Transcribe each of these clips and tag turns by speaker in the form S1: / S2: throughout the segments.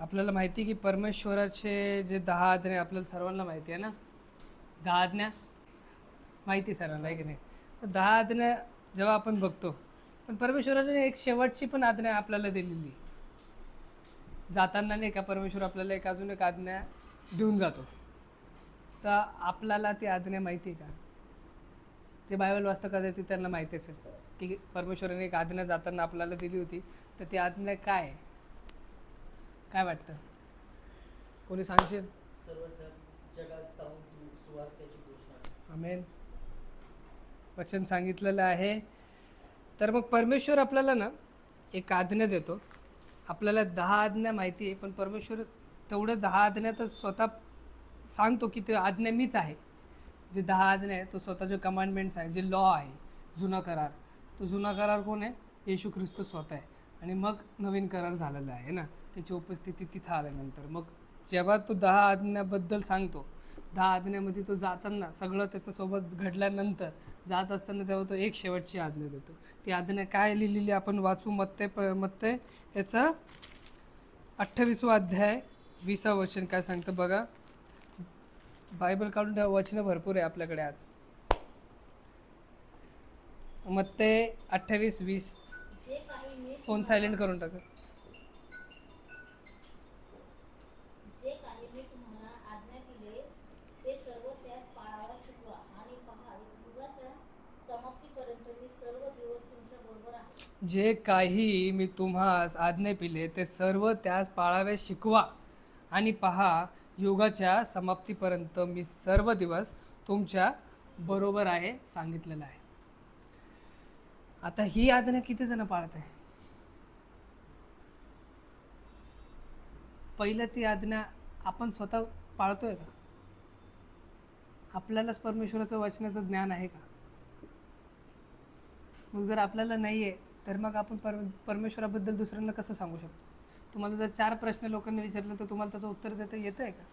S1: आपल्याला माहिती आहे की परमेश्वराचे जे 10 आज्ञा आपल्याला सर्वांना माहिती आहे ना. 10 आज्ञा माहिती आहे सर्वांना, आहे की नाही? तर 10 आज्ञा जेव्हा आपण बघतो, पण परमेश्वराने एक शेवटची पण आज्ञा आपल्याला दिलेली. जाताना नाही का परमेश्वर आपल्याला एक अजून एक आज्ञा देऊन जातो. तर आपल्याला ती आज्ञा माहिती आहे का? जे बायबल वाचतं का ते त्यांना माहितीच आहे की परमेश्वराने एक आज्ञा जाताना आपल्याला दिली होती. तर ती आज्ञा काय आहे? काय वाटतं? कोणी सांगशील?
S2: सर्व जगात जाऊन तू सुवार्त्याची घोषणा कर.
S1: आमेन. वचन सांगितलेलं आहे. तर मग परमेश्वर आपल्याला ना एक आज्ञा देतो. आपल्याला 10 आज्ञा माहिती आहे, पण परमेश्वर तेवढं 10 आज्ञातच स्वतः सांगतो की ते आज्ञा मीच आहे. जे 10 आज्ञा आहे तो स्वतःचे कमांडमेंट्स आहे, जे लॉ आहे, जुना करार. तो जुना करार कोण आहे? येशू ख्रिस्त स्वतः आहे. आणि मग नवीन करार झालेला आहे ना, त्याची उपस्थिती तिथं आल्यानंतर. मग जेव्हा तो 10 आज्ञाबद्दल सांगतो, 10 आज्ञामध्ये तो जाताना सगळं त्याच्यासोबत घडल्यानंतर जात असताना तेव्हा तो एक शेवटची आज्ञा देतो. ती आज्ञा काय लिहिलेली आपण वाचू. मत्ते याचा 28वा अध्याय 20वा वचन काय सांगतं बघा. बायबल काढून ठेवा, वचनं भरपूर आहे आपल्याकडे आज. मत्ते 28:20.
S3: जे काही मी
S1: फोन सायलेंट करून टाका.
S3: जे काही मी तुम्हाला आज्ञा दिले ते सर्व त्यास पाळायला शिकवा आणि पहा युगाच्या समाप्तीपर्यंत मी सर्व दिवस तुमच्या बरोबर आहे.
S1: जे काही मी तुम्हास आज्ञा पिले ते सर्व त्यास पाळावे शिकवा आणि पहा युगाच्या समाप्तीपर्यंत मी सर्व दिवस तुमच्या बरोबर आहे सांगितलेलं आहे. आता ही आज्ञा किती जण पाळत आहे? पहिलं ती आज्ञा आपण स्वतः पाळतोय का? आपल्यालाच परमेश्वराचं वचनाचं ज्ञान आहे का? मग जर आपल्याला नाही आहे तर मग आपण परमेश्वराबद्दल दुसऱ्यांना कसं सांगू शकतो? तुम्हाला जर 4 प्रश्न लोकांनी विचारलं तर तुम्हाला त्याचं उत्तर देता येतं आहे का?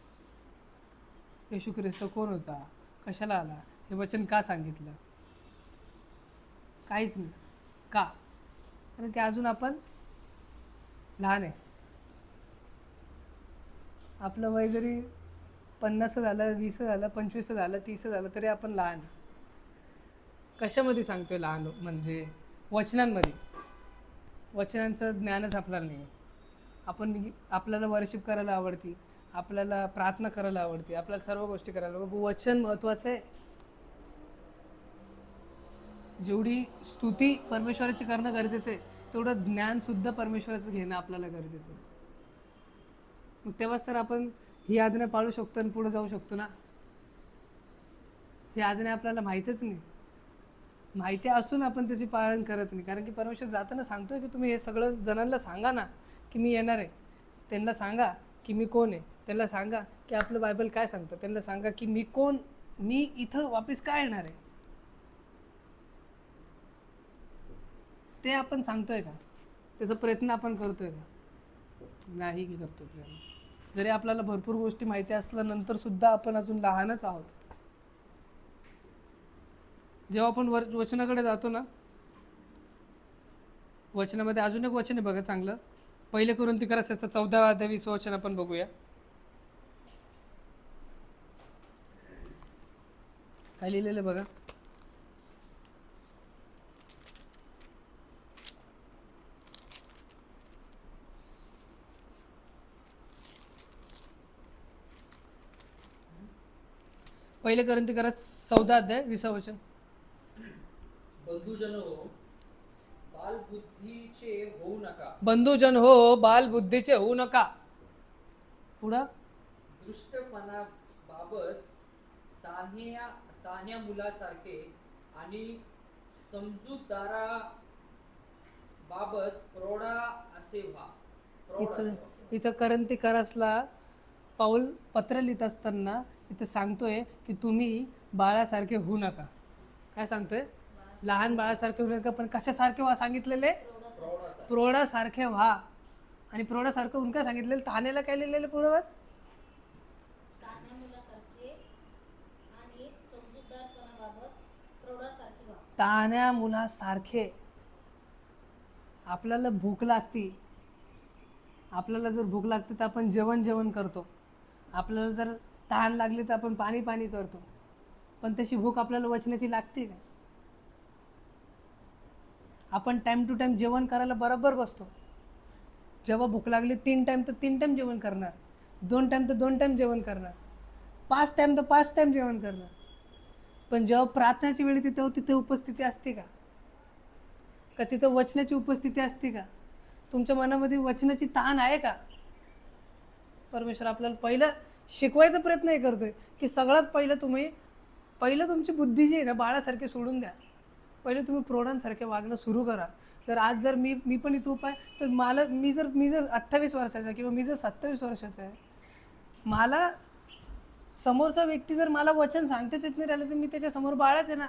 S1: येशू ख्रिस्त कोण होता? कशाला आला? हे वचन का सांगितलं? काहीच नाही. का? कारण की अजून आपण लहान आहे. आपलं वय जरी 50 झालं, 20 झालं, 25 झालं, 30 झालं तरी आपण लहान. कशामध्ये सांगतोय लहान? म्हणजे वचनांमध्ये. वचनांचं ज्ञानच आपल्याला नाही. आपल्याला वर्शिप करायला आवडती, आपल्याला प्रार्थना करायला आवडते, आपल्याला सर्व गोष्टी करायला. मग वचन महत्त्वाचं आहे. जेवढी स्तुती परमेश्वराची करणं गरजेचं आहे तेवढं ज्ञानसुद्धा परमेश्वराचं घेणं आपल्याला गरजेचं आहे. मग तेव्हाच तर आपण ही आज्ञा पाळू शकतो आणि पुढे जाऊ शकतो ना. ही आज्ञा आपल्याला माहीतच नाही. माहिती असून आपण त्याची पालन करत नाही. कारण की परमेश्वर जाताना सांगतोय की तुम्ही हे सगळं जणांना सांगा ना की मी येणार आहे. त्यांना सांगा की मी कोण आहे. त्यांना सांगा की आपलं बायबल काय सांगतं. त्यांना सांगा की मी कोण, मी इथं वापस काय येणार आहे. ते आपण सांगतोय का? त्याचा प्रयत्न आपण करतोय का? नाही की करतो प्रयत्न. जरी आपल्याला भरपूर गोष्टी माहिती असल्यानंतर सुद्धा आपण अजून लहानच आहोत. जेव्हा आपण वचनाकडे जातो ना, वचनामध्ये अजून एक वचन आहे बघा चांगलं. 1 कोरिन्थीकरास 14वा अध्याय 20 वचन आपण बघूया. काय लिहिलेलं बघा. पहिले कोरिन्थीकरास 14 अध्याय 20 वचन.
S2: बंधुजन हो, बालबुद्धीचे होऊ नका.
S1: बंधुजन हो, बालबुद्धीचे होऊ नका. पुढं
S2: दृष्टपणाबाबत तान्ह्या मुलासारखे आणि समजूतदाराबाबत प्रौढा असे व्हा.
S1: इथं कोरिन्थीकरासला पाऊल पत्र लिहित असताना इथं सांगतोय की तुम्ही बाळासारखे होऊ नका. काय सांगतोय? लहान बाळासारखे होऊ नका, पण कशासारखे व्हा सांगितलेले? प्रौढासारखे व्हा. आणि प्रौढासारखं होऊन काय सांगितलेलं? तान्याला काय लिहिलेलं पुढं वाच?
S3: तान्ह्या मुलासारखे आणि समजूतदारपणाबाबत प्रौढासारखे व्हा.
S1: तान्या मुलासारखे. आपल्याला भूक लागती, आपल्याला जर भूक लागते तर आपण जेवण करतो, आपल्याला जर तहान लागली तर आपण पाणी करतो, पण तशी भूक आपल्याला वचनाची लागते का? आपण टाईम टू टाईम जेवण करायला बरोबर बसतो. जेव्हा भूक लागली 3 टाईम तर 3 टाईम जेवण करणार, 2 टाईम तर 2 टाईम जेवण करणार, 5 टाईम तर 5 टाईम जेवण करणार. पण जेव्हा प्रार्थनेची वेळ येते तेव्हा तिथे उपस्थिती असते का? का तिथं वचनाची उपस्थिती असते का? तुमच्या मनामध्ये वचनाची ताण आहे का? परमेश्वर आपल्याला पहिलं शिकवायचा प्रयत्न हे करतोय की सगळ्यात पहिलं तुमची बुद्धी जी आहे ना बाळासारखी सोडून द्या. पहिले तुम्ही प्रौढांसारखे वागणं सुरू करा. तर आज जर मी पण इथं उपाय तर मी जर 28 वर्षाचा किंवा मी जर 27 वर्षाचा आहे, मला समोरचा व्यक्ती जर मला वचन सांगतेच येत नाही राहिलं तर मी त्याच्यासमोर बाळाच आहे ना.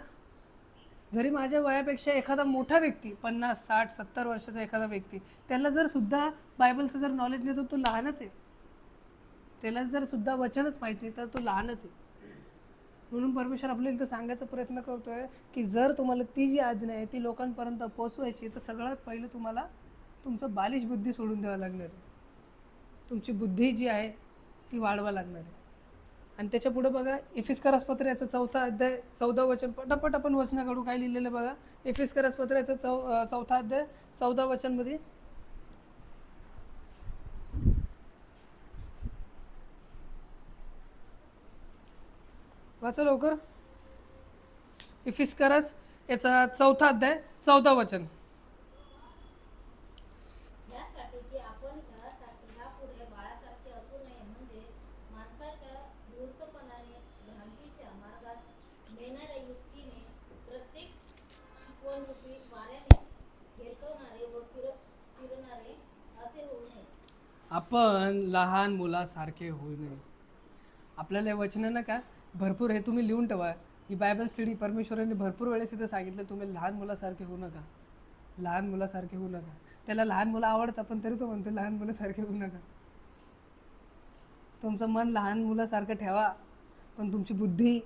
S1: जरी माझ्या वयापेक्षा एखादा मोठा व्यक्ती 50, 60, 70 वर्षाचा एखादा व्यक्ती, त्याला जर सुद्धा बायबलचं जर नॉलेज नाही तर तो लहानच आहे. त्याला जर सुद्धा वचनच माहीत नाही तर तो लहानच आहे. म्हणून परमेश्वर आपल्याला इथं सांगायचा प्रयत्न करतोय की जर तुम्हाला ती जी आज्ञा आहे ती लोकांपर्यंत पोहोचवायची तर सगळ्यात पहिलं तुम्हाला तुमचं बालिश बुद्धी सोडून द्यावं लागणार आहे. तुमची बुद्धी जी आहे ती वाढवा लागणार आहे. आणि त्याच्या पुढे बघा एफिस्करास याचा 4 अध्याय 14 वचन, पटापट आपण वचनाकडू काय लिहिलेलं बघा. एफिस्करास याचा 4 अध्याय 14 वचनमध्ये वाचा लवकर. एफिस्करास याचा 4 अध्याय 14 वचन.
S3: यासाठी की आपण ह्यापुढे बाळासारखे असू नये, म्हणजे माणसाच्या धूर्तपणाने भ्रांतीच्या मार्गास नेणाऱ्या युक्तीने प्रत्येक शिकवणरूपी वाऱ्याने हेलकवणारे व फिरणारे असे होऊ नये.
S1: आपण लहान मुलासारखे होऊ नये. आपल्याला हे वचन ना का भरपूर, हे तुम्ही लिहून ठेवा. ही बायबल स्टडी परमेश्वरांनी भरपूर वेळेस इथं सांगितलं, तुम्ही लहान मुलासारखे होऊ नका, लहान मुलासारखे होऊ नका. त्याला लहान मुलं आवडतात पण तरी तो म्हणतो लहान मुलासारखे होऊ नका. तुमचं मन लहान मुलासारखं ठेवा, पण तुमची बुद्धी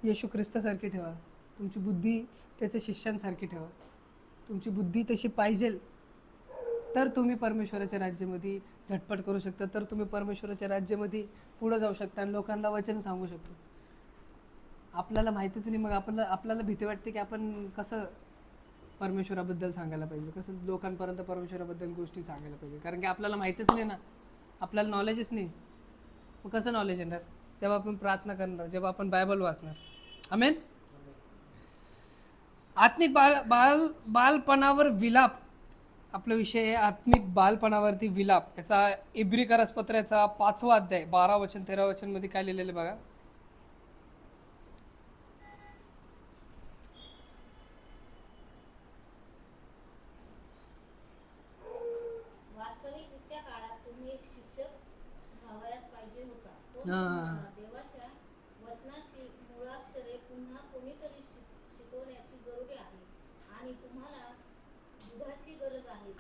S1: येशू ख्रिस्तासारखी ठेवा. तुमची बुद्धी त्याच्या शिष्यांसारखी ठेवा. तुमची बुद्धी तशी पाहिजे तर तुम्ही परमेश्वराच्या राज्यामध्ये झटपट करू शकता, तर तुम्ही परमेश्वराच्या राज्यामध्ये पुढं जाऊ शकता आणि लोकांना वचन सांगू शकतो. आपल्याला माहितीच नाही, मग आपल्याला भीती वाटते की आपण कसं परमेश्वराबद्दल सांगायला पाहिजे, कसं लोकांपर्यंत परमेश्वराबद्दल गोष्टी सांगायला पाहिजे, कारण की आपल्याला माहितीच नाही ना, आपल्याला नॉलेजच नाही. मग कसं नॉलेज येणार? जेव्हा आपण प्रार्थना करणार, जेव्हा आपण बायबल वाचणार. आमेन. आत्मिक बालपणावर विलाप आपला विषय आहे. आत्मिक बालपणावरती विलाप. याचा इब्रिकरास पत्राचा 5 अध्याय 12 वचन 13 वचन मध्ये काय लिहिलेलं बघा.
S3: वास्तविक काळात तुम्ही एक शिक्षक व्हावयास पाहिजे होता, पण
S1: हा.
S3: तुम्हाला देवाच्या वचनाची मुळाक्षरे पुन्हा कोणीतरी शिकवण्याची जरुरी आहे, आणि तुम्हाला दुधाची गरज आहे.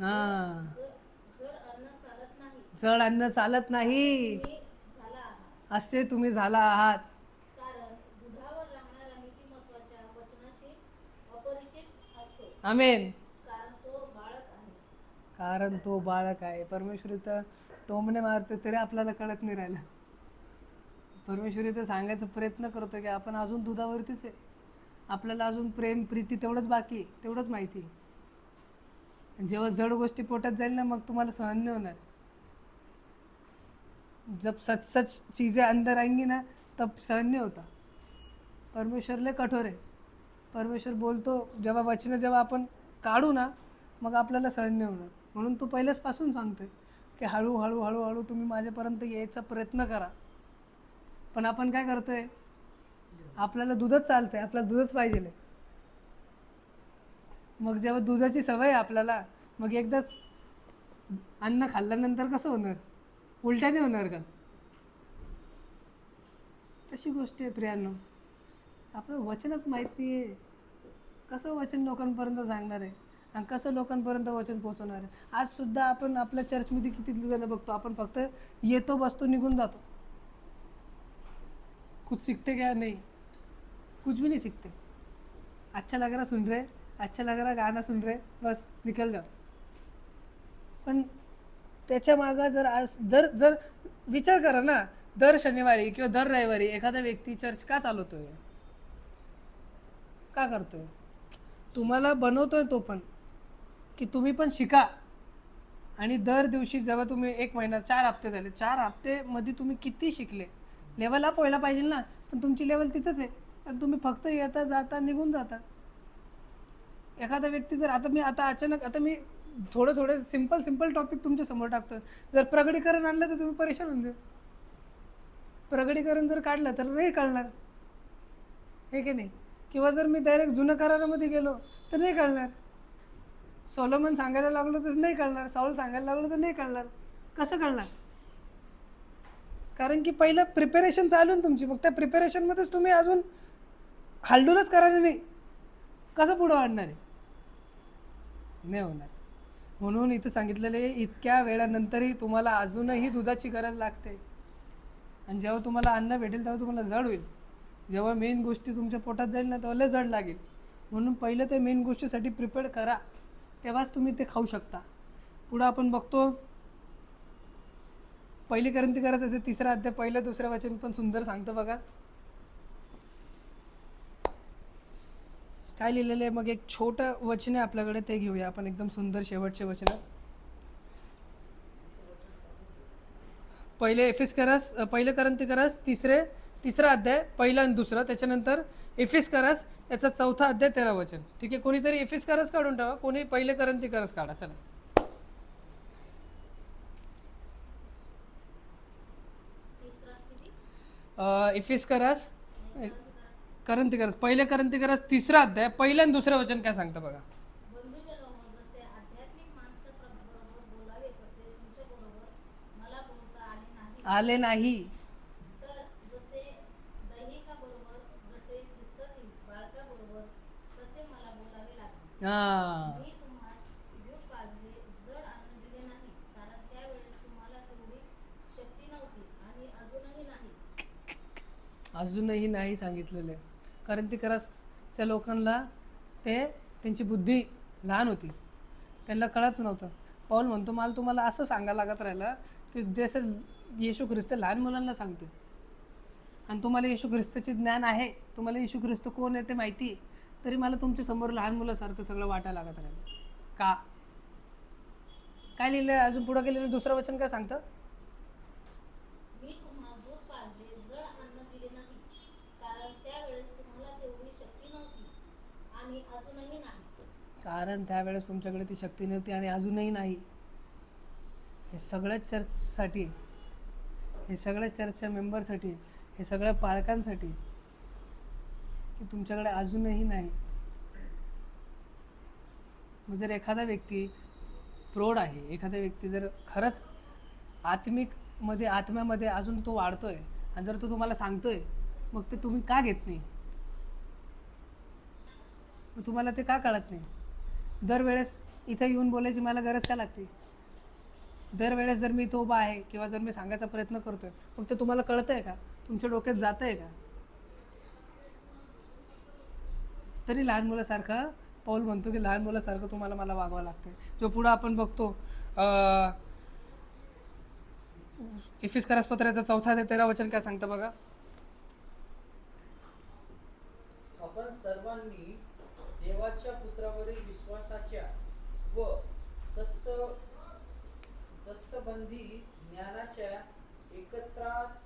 S3: जड अन्न चालत नाही.
S1: जड अन्न चालत नाही
S3: तुम्ही झाला आहात,
S1: असे तुम्ही झाला आहात.
S3: कारण दुधावर राहणारा नीतिमत्वाच्या वचनाशी अपरिचित असतो,
S1: आमेन.
S3: कारण तो बाळक आहे.
S1: कारण तो बाळक आहे. परमेश्वर इथं टोमणे मारते तरी आपल्याला कळत नाही राहिलं. परमेश्वर इथं सांगायचा प्रयत्न करतो की आपण अजून दुधावरतीच आहे, आपल्याला अजून प्रेम प्रीती तेवढंच बाकी आहे, तेवढंच माहिती आहे. जेव्हा जड गोष्टी पोटात जाईल ना मग तुम्हाला सहन नाही होणार. जब सच चीज़ें अंदर आएंगी ना तब सहन नहीं होता. परमेश्वर लय कठोर आहे. परमेश्वर बोलतो जेव्हा वचनं जेव्हा आपण काढू ना मग आपल्याला सहन नाही होणार. म्हणून तो पहिल्याचपासून सांगतोय की हळूहळू तुम्ही माझ्यापर्यंत यायचा प्रयत्न करा. पण आपण काय करतोय? आपल्याला दूधच चालतंय, आपल्याला दूधच पाहिजे. मग जेव्हा दुधाची सवय आहे आपल्याला, मग एकदाच अन्न खाल्ल्यानंतर कसं होणार? उलट्याने होणार का? तशी गोष्ट आहे प्रियांनो. आपलं वचनच माहीत नाही आहे, कसं वचन लोकांपर्यंत सांगणार आहे आणि कसं लोकांपर्यंत वचन पोहोचवणार आहे. आज सुद्धा आपण आपल्या चर्चमध्ये किती जण बघतो, आपण फक्त येतो बसतो निघून जातो. कुछ सीखते क्या? नहीं, कुछ भी नहीं सीखते. अच्छा लग रहा सुन रहे, अच्छा लग रहा गाना सुन रहे, बस निकल जाओ. पण त्याच्या मागं जर आज जर जर विचार करा ना, दर शनिवारी किंवा दर रविवारी एखादा व्यक्ती चर्च का चालवतोय, का करतोय? तुम्हाला बनवतोय तो पण, की तुम्ही पण शिका. आणि दर दिवशी जेव्हा तुम्ही 1 महिना 4 हप्ते झाले, 4 हप्तेमध्ये तुम्ही किती शिकले? लेवल अप व्हायला पाहिजे ना, पण तुमची लेवल तिथंच आहे. आणि तुम्ही फक्त येता जाता निघून जाता. एखादा व्यक्ती जर आता अचानक मी थोडं सिंपल टॉपिक तुमच्या समोर टाकतोय. जर प्रगतीकरण आणलं तर तुम्ही परेशान होऊन जाईल. प्रगतीकरण जर काढलं तर नाही कळणार, हे की नाही? किंवा जर मी डायरेक्ट जुनं करारामध्ये गेलो तर नाही कळणार. सोलोमन सांगायला लागलो तर नाही कळणार, साऊल सांगायला लागलो तर नाही कळणार. कसं कळणार? कारण की पहिलं प्रिपेरेशन चालू आहे तुमची, मग त्या प्रिपेरेशनमध्येच तुम्ही अजून हालडूलच करायला नाही, कसं पुढं वाढणार आहे? नाही होणार. म्हणून इथं सांगितलेलं आहे, इतक्या वेळानंतरही तुम्हाला अजूनही दुधाची गरज लागते. आणि जेव्हा तुम्हाला अन्न भेटेल तेव्हा तुम्हाला जड होईल. जेव्हा मेन गोष्टी तुमच्या पोटात जाईल ना, तेव्हा लय जड लागेल. म्हणून पहिलं ते मेन गोष्टीसाठी प्रिपेअर करा, तेव्हाच तुम्ही ते खाऊ शकता. पुढं आपण बघतो, पहिली करंती करायचं असेल 3रा अध्याय 1-2 वचन पण सुंदर सांगतं बघा काय लिहिलेलं आहे. मग एक छोटं वचन आहे आपल्याकडे, ते घेऊया आपण, एकदम सुंदर शेवटचे वचन. पहिलं करंती करास 3रा अध्याय 1 आणि 2, त्याच्यानंतर एफिसकरास याचा 4था अध्याय 13 वचन. ठीक आहे, कोणीतरी एफिसकरास काढून ठेवा, कोणी पहिले करंती करास काढा. चला, एफिसकरास करंती करास पहिले 3रा अध्याय 1 आणि 2 वचन काय सांगतं बघा.
S3: बंधुजनो, जसे आध्यात्मिक माणसाबरोबर बोलावे तसे तुमच्याबरोबर मला बोलता
S1: आले नाही.
S3: तर जसे दैनिकाबरोबर, जसे ख्रिस्तातील बाळकाबरोबर तसे मला बोलावे लागले. मी तुम्हास दूध पाजले, जड अन्न दिले नाही, कारण त्यावेळेस तुम्हाला तेवढी शक्ती नव्हती आणि
S1: अजूनही नाही सांगितलेलं आहे. कारण ती करासच्या लोकांना त्यांची बुद्धी लहान होती, त्यांना कळत नव्हतं. पाऊल म्हणतो, मला तुम्हाला असं सांगायला लागत राहिलं की जसं येशू ख्रिस्त लहान मुलांना सांगते, आणि तुम्हाला येशू ख्रिस्तचे ज्ञान आहे, तुम्हाला येशू ख्रिस्त कोण आहे ते माहिती आहे, तरी मला तुमच्या समोर लहान मुलासारखं सगळं वाटायला लागत राहिलं. का? काय लिहिलं आहे अजून पुढं गेलेलं 2रं वचन काय सांगतं?
S3: मी तुम्हाला दूध पाजले, जड अन्न दिले नाही, कारण त्यावेळेस तुम्हाला तेवढी शक्ती नव्हती आणि अजूनही नाही.
S1: कारण त्यावेळेस तुमच्याकडे ती शक्ती नव्हती आणि अजूनही नाही. हे सगळ्या चर्चसाठी, हे सगळ्या चर्चच्या मेंबरसाठी, हे सगळ्या पालकांसाठी, की तुमच्याकडे अजूनही नाही. मग जर एखादा व्यक्ती प्रौढ आहे, एखादा व्यक्ती जर खरंच आत्म्यामध्ये अजून तो वाढतोय आणि जर तो तुम्हाला सांगतोय, मग ते तुम्ही का घेत नाही? मग तुम्हाला ते का कळत नाही? दरवेळेस इथं येऊन बोलायची मला गरज का लागते? दरवेळेस जर मी इथं उभा आहे किंवा जर मी सांगायचा प्रयत्न करतोय, मग ते तुम्हाला कळतं आहे का? तुमच्या डोक्यात जातं आहे का? तरी लहान मुलासारखं पाऊल म्हणतो की लहान मुलासारखं तुम्हाला मला वागवावं लागतं. जो पुढं आपण बघतो एफिसकरास पत्राचा 4था अध्याय 13 वचन काय सांगतं बघा.
S2: आपण सर्वांनी देवाच्या पुत्रावरील विश्वासाच्या व दस्तबंदी ज्ञानाच्या एकत्रास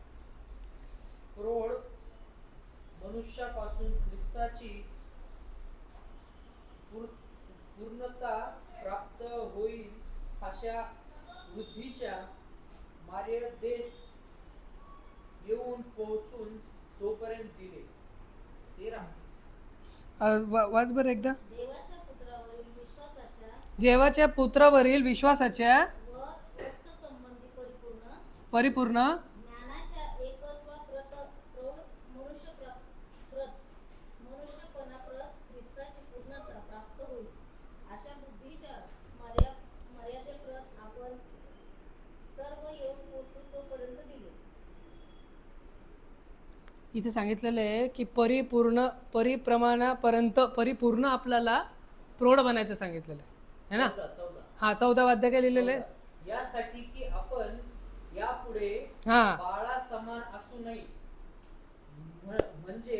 S2: प्रौढ मनुष्यापासून ख्रिस्ताची पूर्णता प्राप्त होईल अशा वृद्धीच्या मर्यादेस येऊन पोहोचून तोपर्यंत दिले. 13
S1: वाच बरं एकदा.
S3: देवाच्या पुत्रावरील विश्वासाच्या
S1: व
S3: वत्ससंबंधी
S1: परिपूर्ण
S3: ज्ञानाच्या एकत्वाप्रत प्रौढ मनुष्यपणाप्रत ख्रिस्ताची पूर्णता प्राप्त होईल अशा बुद्धीच्या मर्यादेप्रत आपण सर्व येऊन पोहोचू तोपर्यंत दिले.
S1: इथे सांगितलेलं आहे की परिपूर्ण आपल्याला प्रौढ बनायचं सांगितलेलं आहे ना.
S2: 14
S1: हा 14वा अध्याय काय लिहिलेलं आहे?
S2: यासाठी की बाळापुढे
S1: हा
S2: बाळा समान असू नये, म्हणजे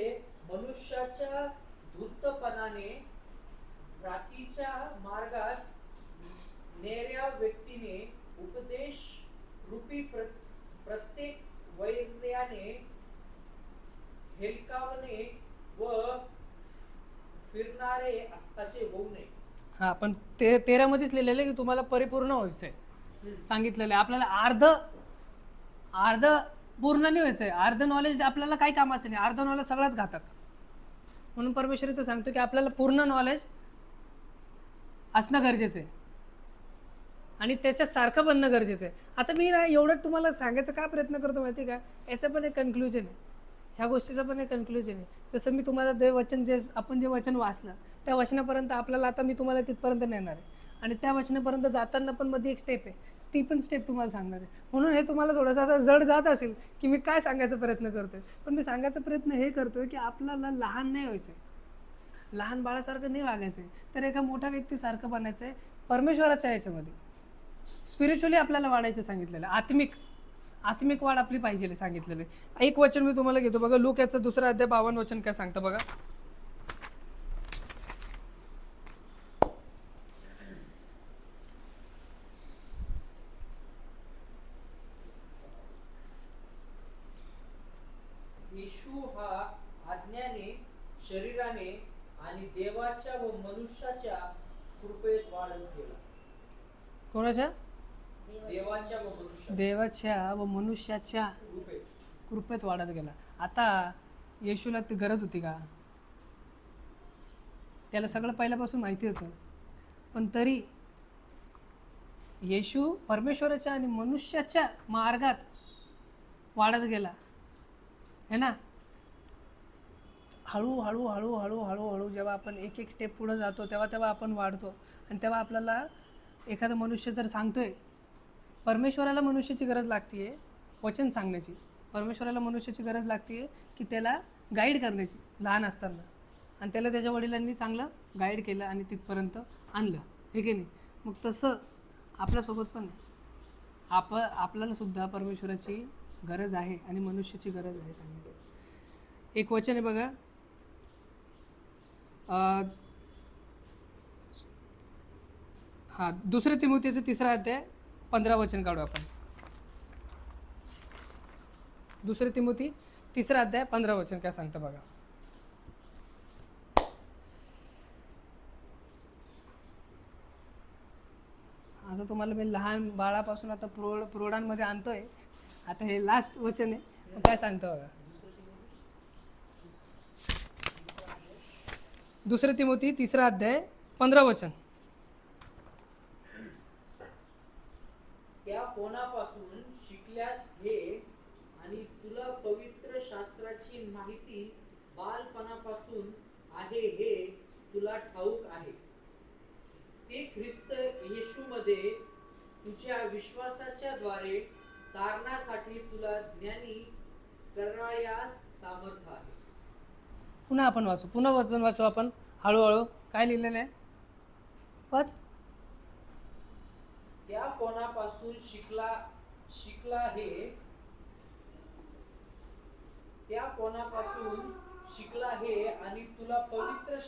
S2: मनुष्याच्या धूर्तपणाने भ्रातीच्या मार्गास नेऱ्या व्यक्तीने उपदेश रूपी प्रत्येक वैर्याने हेलकावणे व फिरणारे असे होऊ नये.
S1: हा, पण ते 13 मध्येच लिहिलेलं आहे की तुम्हाला परिपूर्ण व्हायचंय. सांगितलेलं आहे आपल्याला अर्ध अर्ध पूर्ण नाही व्हायचंय. अर्ध नॉलेज आपल्याला काही कामाचं नाही, अर्ध नॉलेज सगळ्यात घातक. म्हणून परमेश्वर इथं सांगतो की आपल्याला पूर्ण नॉलेज असणं गरजेचं आहे आणि त्याच्यासारखं बनणं गरजेचं आहे. आता मी ना एवढं तुम्हाला सांगायचा का प्रयत्न करतो माहिती का, याचं पण एक कन्क्लुजन आहे, ह्या गोष्टीचं पण एक कन्क्लुजन आहे. जसं मी तुम्हाला ते वचन आपण जे वचन वाचलं त्या वचनापर्यंत आपल्याला आता मी तुम्हाला तिथपर्यंत नेणार आहे आणि त्या वचनापर्यंत जाताना पण मध्ये एक स्टेप आहे, ती पण स्टेप तुम्हाला सांगणार आहे. म्हणून हे तुम्हाला थोडंसं आता जड जात असेल की मी काय सांगायचा प्रयत्न करतोय, पण मी सांगायचा प्रयत्न हे करतोय की आपल्याला लहान नाही व्हायचं आहे, लहान बाळासारखं नाही वागायचं आहे, तर एका मोठ्या व्यक्तीसारखं बनायचं आहे परमेश्वराच्या याच्यामध्ये. स्पिरिच्युअली आपल्याला वाढायचं सांगितलेलं आहे, आत्मिक वाढ आपली पाहिजे सांगितलेलं आहे. एक वचन मी तुम्हाला घेतो बघा, लूक याचं 2 अध्याय 52 वचन काय सांगतं बघा.
S2: येशू हा आज्ञाने, शरीराने आणि देवाच्या व मनुष्याच्या कृपेत वाढत गेला.
S1: कोणाच्या?
S2: देवाच्या
S1: देवाच्या व
S2: व मनुष्याच्या
S1: मनुष्याच्या
S2: कृपेत.
S1: कृपेत वाढत गेला. आता येशूला ती गरज होती का? त्याला सगळं पहिल्यापासून माहिती होतं, पण तरी येशू परमेश्वराच्या आणि मनुष्याच्या मार्गात वाढत गेला है ना. हळूहळू हळूहळू हळूहळू जेव्हा आपण एक एक स्टेप पुढे जातो तेव्हा आपण वाढतो. आणि तेव्हा आपल्याला एखादा मनुष्य जर सांगतोय, परमेश्वराला मनुष्याची गरज लागते आहे वचन सांगण्याची, परमेश्वराला मनुष्याची गरज लागते आहे की त्याला गाईड करण्याची लहान असताना, आणि त्याला त्याच्या वडिलांनी चांगलं गाईड केलं आणि तिथपर्यंत आणलं, हे की नाही. मग तसं आपल्यासोबत पण आहे, आपल्याला सुद्धा परमेश्वराची गरज आहे आणि मनुष्याची गरज आहे सांगितलं. एक वचन आहे बघा, हां 2 तिमोथेचं 3 अध्याय 15 वचन काढू आपण. 2 तिमोथी 3 अध्याय 15 वचन काय सांगतं बघा. आता तुम्हाला मी लहान बाळापासून आता प्रौढांमध्ये आणतोय. आता हे लास्ट वचन आहे, मग काय सांगतं बघा. 2 तिमोथी 3 अध्याय 15 वचन.
S2: त्या कोणापासून शिकल्यास हे आणि तुला पवित्र शास्त्राची माहिती बालपणापासून आहे हे तुला ठाऊक आहे. ते ख्रिस्त येशूमध्ये तुझ्या विश्वासाच्या द्वारे तारणासाठी तुला ज्ञानी करायास सामर्थ्य आहे.
S1: पुन्हा आपण वाचू, पुन्हा वचन वाचू आपण हळूहळू. काय लिहिलेलं आहे वाच.
S2: त्या कोणापासून शिकला हे त्या कोणापासून शिकला हे आणि तुला पवित्र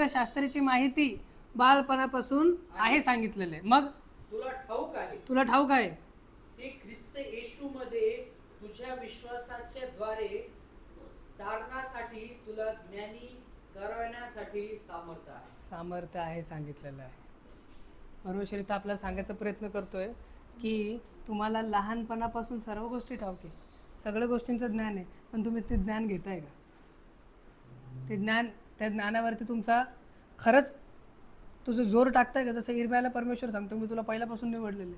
S2: शास्त्राची माहिती
S1: बालपणापासून आहे सांगितलेलं आहे. मग तुला ठाऊक आहे
S2: ते ख्रिस्त येशूमध्ये तुझ्या विश्वासाच्या द्वारे तारणासाठी तुला ज्ञानी करण्यासाठी
S1: सामर्थ्य आहे सांगितलेलं आहे. परमेश्वर इथं आपल्याला सांगायचा प्रयत्न करतोय की तुम्हाला लहानपणापासून सर्व गोष्टी ठाऊक आहे, सगळ्या गोष्टींचं ज्ञान आहे, पण तुम्ही ते ज्ञान घेताय का? त्या ज्ञानावरती तुमचा खरंच तुझं जोर टाकताय का? जसं इर्म्याला परमेश्वर सांगतो मी तुला पहिल्यापासून निवडलेले,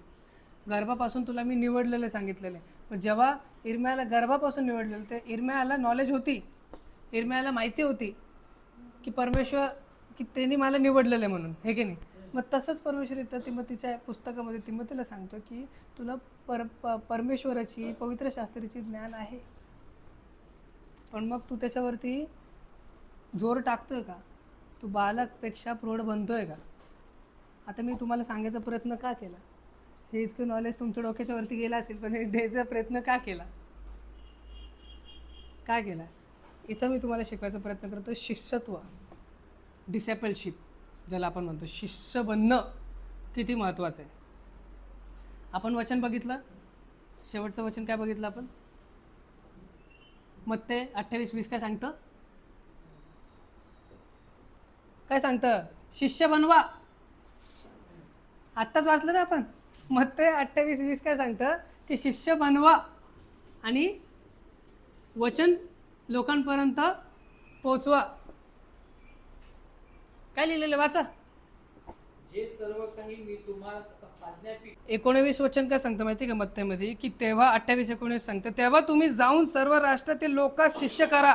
S1: गर्भापासून तुला मी निवडलेले सांगितलेले. मग जेव्हा इर्म्याला गर्भापासून निवडलेलं, ते इर्म्याला नॉलेज होती, इर्म्याला माहिती होती की परमेश्वर की त्यांनी मला निवडलेलं आहे म्हणून, हे की नाही. मग तसंच परमेश्वर इथं तिमोथीच्या पुस्तकामध्ये तिमोथीला सांगतो की तुला परमेश्वराची पवित्र शास्त्राची ज्ञान आहे, पण मग तू त्याच्यावरती जोर टाकतोय का? तू बालकपेक्षा प्रौढ बनतोय का? आता मी तुम्हाला सांगायचा प्रयत्न का केला? हे इतकं नॉलेज तुमच्या डोक्याच्या वरती गेलं असेल, पण हे द्यायचा प्रयत्न का केला? काय केला? इथं मी तुम्हाला शिकवायचा प्रयत्न करतो शिष्यत्व, डिसेपलशिप ज्याला आपण म्हणतो, शिष्य बनणं किती महत्त्वाचं आहे. आपण वचन बघितलं, शेवटचं वचन काय बघितलं आपण? मत्ते 28:20 काय सांगतं? काय सांगतं? शिष्य बनवा. आत्ताच वाचलं ना आपण. मत्ते 28:20 काय सांगतं? की शिष्य बनवा आणि वचन लोकांपर्यंत पोहोचवा. काय लिहिलेलं वाचा.
S2: जे सर्व काही मी तुम्हाला आज्ञापित
S1: 19 वचन काय सांगतं माहिती का मत्तेमध्ये? की तेव्हा 28-19 सांगतं, तेव्हा तुम्ही जाऊन सर्व राष्ट्रातील लोकांस शिष्य करा,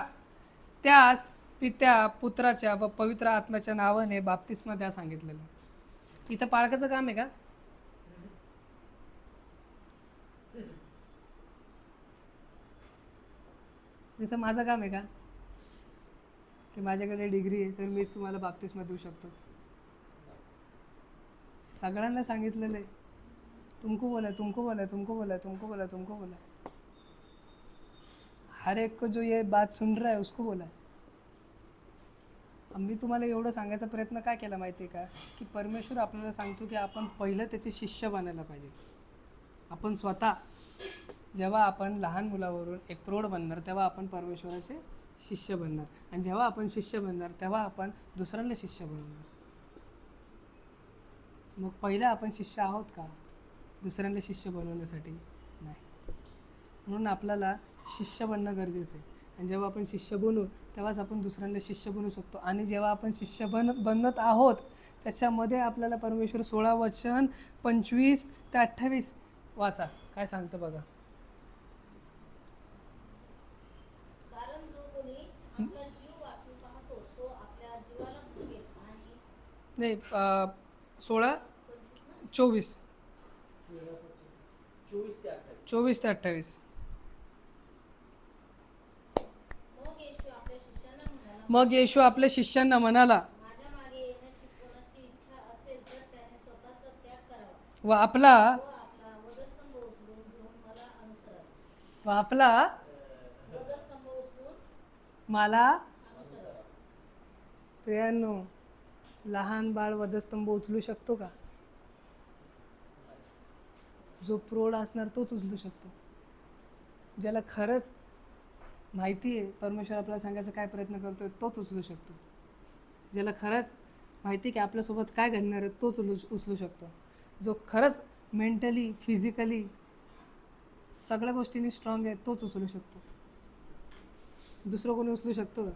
S1: त्यास पित्या पुत्राच्या व पवित्र आत्म्याच्या नावाने बाप्तिस्मा द्या सांगितलेलं. इथं पाळकाचं काम आहे का? इथं माझं काम आहे का की माझ्याकडे डिग्री आहे तर मीच तुम्हाला बाप्तिस्मा देऊ शकतो? सगळ्यांना सांगितलेलं आहे, तुमको बोला, तुमको बोला, तुमको बोला, तुमको बोला, तुमको बोला. हर एक को जो ये बात सुन रहा है उसको बोला. मी तुम्हाला एवढं सांगायचा प्रयत्न काय केला माहिती आहे का? की परमेश्वर आपल्याला सांगतो की आपण पहिलं त्याचे शिष्य बनायला पाहिजे. आपण स्वतः जेव्हा आपण लहान मुलावरून एक प्रौढ बनणार तेव्हा आपण परमेश्वराचे शिष्य बनणार, आणि जेव्हा आपण शिष्य बनणार तेव्हा आपण दुसऱ्यांना शिष्य बनवणार. मग पहिलं आपण शिष्य आहोत का दुसऱ्यांना शिष्य बनवण्यासाठी? नाही. म्हणून आपल्याला शिष्य बनणं गरजेचं आहे, आणि जेव्हा आपण शिष्य बनू तेव्हाच आपण दुसऱ्यांना शिष्य बनवू शकतो. आणि जेव्हा आपण शिष्य बनत आहोत त्याच्यामध्ये आपल्याला परमेश्वर 16 वचन 25 ते 28 वाचा काय सांगतं बघा.
S3: कारण जो कोणी आपला जीव वाचून पाहतो तो आपल्या जीवाला मुकेल आणि
S1: नाही 16
S3: 25 ना
S1: 24
S2: 24
S1: 24
S2: ते 28.
S1: ते 28.
S3: मग येशू आपल्या शिष्यांना म्हणाला,
S1: मग येशू आपल्या शिष्यांना म्हणाला,
S3: माझ्या मागे येण्याची कोणाची इच्छा असेल तर त्याने स्वतःचा त्याग करावा
S1: व आपला
S3: व आपला वधस्तंभ उचलून घेऊन मला अनुसरावे.
S1: व आपला
S3: वधस्तंभ उचलून
S1: मला.
S3: अनुसरावे.
S1: प्रियांनो, लहान बाळ वधस्तंभ उचलू शकतो का? जो प्रौढ असणार तोच उचलू शकतो. ज्याला खरंच माहिती आहे परमेश्वर आपल्याला सांगायचा काय प्रयत्न करतोय तोच उचलू शकतो. ज्याला खरंच माहिती आहे की आपल्यासोबत काय घडणार आहे तोच उचलू शकतो. जो खरंच मेंटली फिजिकली सगळ्या गोष्टींनी स्ट्रॉंग आहे तोच उचलू शकतो. दुसरं कोणी उचलू शकतो का?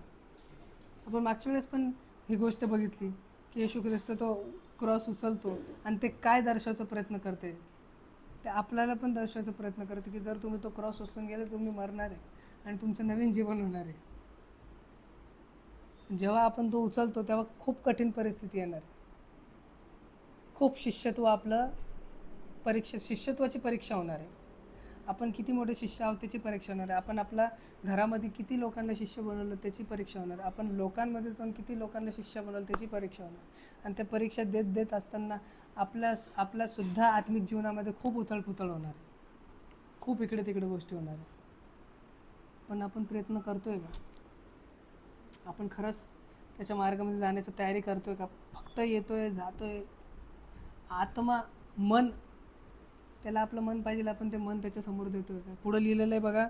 S1: आपण मागच्या वेळेस पण ही गोष्ट बघितली की येशू ख्रिस्त तो क्रॉस उचलतो आणि ते काय दर्शवायचा प्रयत्न करते, ते आपल्याला पण दर्शवायचा प्रयत्न करते की जर तुम्ही तो क्रॉस उचलून गेले तुम्ही मरणार आहे आणि तुमचं नवीन जीवन होणार आहे. जेव्हा आपण तो उचलतो तेव्हा खूप कठीण परिस्थिती येणार आहे. खूप शिष्यत्वाची परीक्षा होणार आहे. आपण किती मोठे शिष्य आहोत त्याची परीक्षा होणार आहे. आपण आपल्या घरामध्ये किती लोकांना शिष्य बनवलं त्याची परीक्षा होणार आहे. आपण लोकांमध्ये जाऊन किती लोकांना शिष्य बनवलं त्याची परीक्षा होणार. आणि त्या परीक्षा देत असताना आपल्या सुद्धा आत्मिक जीवनामध्ये खूप उथळपुथळ होणार आहे. खूप इकडे तिकडे गोष्टी होणार आहे. पण आपण प्रयत्न करतोय का? आपण खरंच त्याच्या मार्गामध्ये जाण्याची तयारी करतोय का? फक्त येतोय जातोय. आत्मा मन, त्याला आपलं मन पाहिजे, आपण ते मन त्याच्या समोर देतोय का? पुढे लिहिलेलं आहे बघा,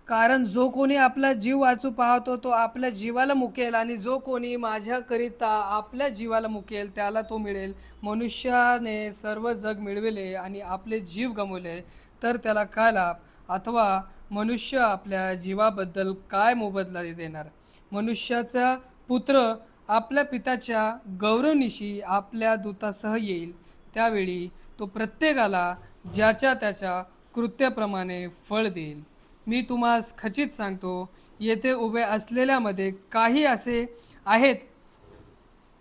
S1: कारण जो कोणी आपला जीव वाचू पाहतो तो आपल्या जीवाला मुकेल, आणि जो कोणी माझ्याकरिता आपल्या जीवाला मुकेल त्याला तो मिळेल. मनुष्याने सर्व जग मिळविले आणि आपले जीव गमावले तर त्याला काय लाभ? अथवा मनुष्य आपल्या जीवाबद्दल काय मोबदला देणार? मनुष्याचा पुत्र आपल्या पित्याच्या गौरवनिशी आपल्या दूतासह येईल, त्यावेळी तो प्रत्येकाला ज्याच्या त्याच्या कृत्याप्रमाणे फळ देईल. मी तुम्हास खचित सांगतो, येथे उभे असलेल्यामध्ये काही असे आहेत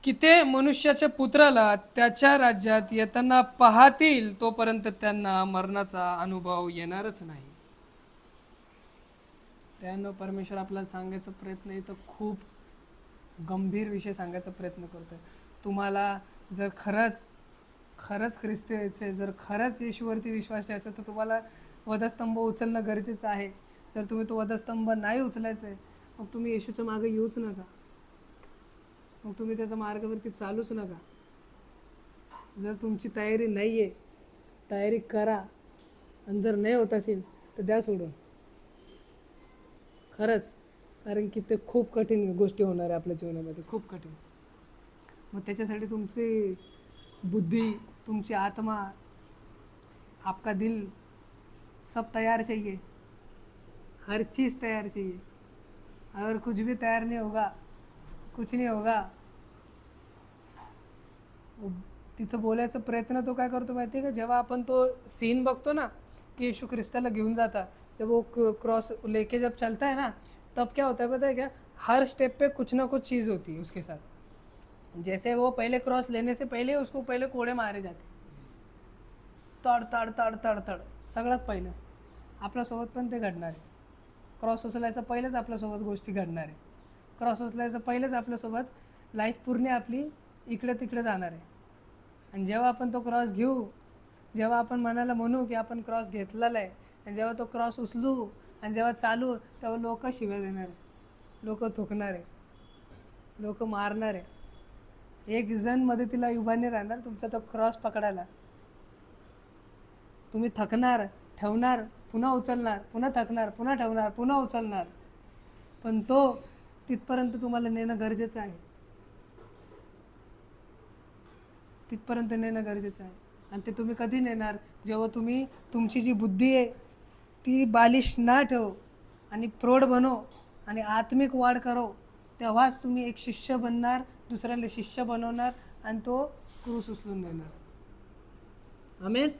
S1: की ते मनुष्याच्या पुत्राला त्याच्या राज्यात येताना पाहतील तोपर्यंत त्यांना मरणाचा अनुभव येणारच नाही. त्यानं परमेश्वर आपल्याला सांगायचा प्रयत्न इथं खूप गंभीर विषय सांगायचा प्रयत्न करतोय. तुम्हाला जर खरंच खरंच ख्रिस्त यायचं आहे, जर खरंच येशूवरती विश्वास ठेवायचा तर तुम्हाला वधस्तंभ उचलणं गरजेचं आहे. जर तुम्ही तो वधस्तंभ नाही उचलायचं आहे मग तुम्ही येशूच्या मागे येऊच नका, मग तुम्ही त्याच्या मार्गावरती चालूच नका. जर तुमची तयारी नाही आहे, तयारी करा, आणि जर नाही होत असेल तर द्या सोडून खरंच. कारण की ते खूप कठीण गोष्टी होणार आहे आपल्या जीवनामध्ये, खूप कठीण. मग त्याच्यासाठी तुमची बुद्धी, तुमची आत्मा, आपका दिल सब तैयार चाहिए, हर चीज़ तैयार चाहिए. अगर कुछ भी तैयार नहीं होगा कुछ नहीं होगा. तिथं बोलायचा प्रयत्न तो काय करतो माहिती आहे का, जेव्हा आपण तो सीन बघतो ना की येशू ख्रिस्ताला घेऊन जाता, जब वो क्रॉस लेके जब चलता है ना, तब क्या होता है पता है क्या, हर स्टेप पे कुछ ना कुछ चीज़ होती है उसके साथ. जैसे वो पहले क्रॉस लेने से पहले उसको पहले कोड़े मारे जाते, तड तड तड तड तड. सगळ्यात पहिलं आपल्यासोबत पण ते घडणार आहे. क्रॉस उचलायचं पहिलेच आपल्यासोबत गोष्टी घडणार आहे. क्रॉस उचलायचं पहिलेच आपल्यासोबत लाईफ पूर्ण आपली इकडे तिकडे जाणार आहे. आणि जेव्हा आपण तो क्रॉस घेऊ, जेव्हा आपण मनाला म्हणू की आपण क्रॉस घेतलेला आहे, आणि जेव्हा तो क्रॉस उचलू आणि जेव्हा चालू, तेव्हा लोक शिव्या देणार आहे, लोक थुकणार आहे, लोक मारणार आहे. एक जण मदतीला उभा नाही राहणार तुमचा तो क्रॉस पकडायला. तुम्ही थकणार, ठेवणार, पुन्हा उचलणार, पुन्हा थकणार, पुन्हा ठेवणार, पुन्हा उचलणार. पण तो तिथपर्यंत तुम्हाला नेणं गरजेचं आहे, तिथपर्यंत नेणं गरजेचं आहे. आणि ते तुम्ही कधी नेणार, जेव्हा तुम्ही तुमची जी बुद्धी आहे ती बालिश ना ठेव आणि प्रौढ बनव आणि आत्मिक वाढ करो, तेव्हाच तुम्ही एक शिष्य बनणार, दुसऱ्याला शिष्य बनवणार आणि तो क्रूस उचलून देणार. आमेन.